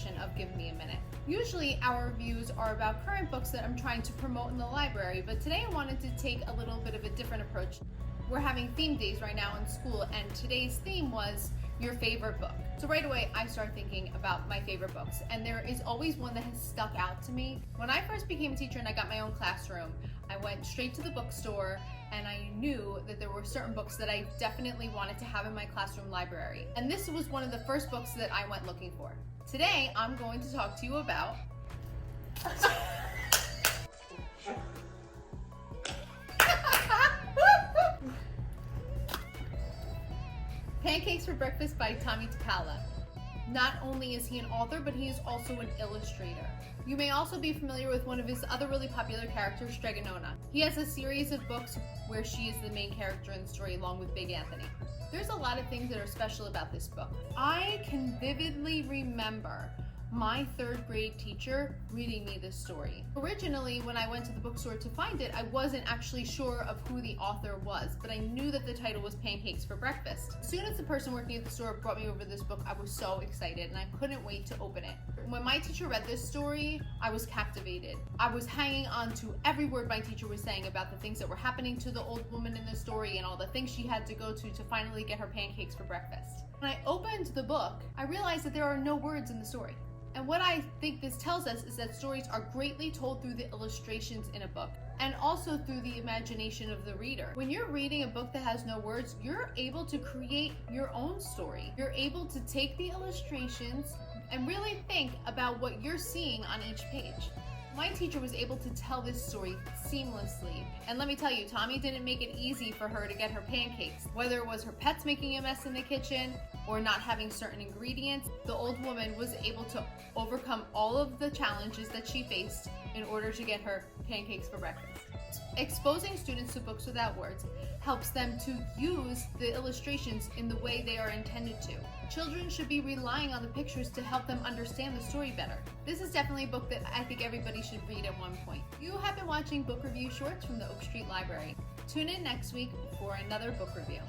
session of Give Me a Minute. Usually our reviews are about current books that I'm trying to promote in the library, but today I wanted to take a little bit of a different approach. We're having theme days right now in school, and today's theme was your favorite book. So right away I start thinking about my favorite books, and there is always one that has stuck out to me. When I first became a teacher and I got my own classroom, I went straight to the bookstore and I knew that there were certain books that I definitely wanted to have in my classroom library. And this was one of the first books that I went looking for. Today, I'm going to talk to you about Pancakes for Breakfast by Tomie dePaola. Not only is he an author, but he is also an illustrator. You may also be familiar with one of his other really popular characters, Stregonona. He has a series of books where she is the main character in the story along with Big Anthony. There's a lot of things that are special about this book. I can vividly remember my third grade teacher reading me this story. Originally, when I went to the bookstore to find it, I wasn't actually sure of who the author was, but I knew that the title was Pancakes for Breakfast. As soon as the person working at the store brought me over this book, I was so excited and I couldn't wait to open it. When my teacher read this story, I was captivated. I was hanging on to every word my teacher was saying about the things that were happening to the old woman in the story and all the things she had to go to finally get her pancakes for breakfast. When I opened the book, I realized that there are no words in the story. And what I think this tells us is that stories are greatly told through the illustrations in a book and also through the imagination of the reader. When you're reading a book that has no words, you're able to create your own story. You're able to take the illustrations and really think about what you're seeing on each page. My teacher was able to tell this story seamlessly. And let me tell you, Tomie didn't make it easy for her to get her pancakes. Whether it was her pets making a mess in the kitchen or not having certain ingredients, the old woman was able to overcome all of the challenges that she faced in order to get her pancakes for breakfast. Exposing students to books without words helps them to use the illustrations in the way they are intended to. Children should be relying on the pictures to help them understand the story better. This is definitely a book that I think everybody should read at one point. You have been watching Book Review Shorts from the Oak Street Library. Tune in next week for another book review.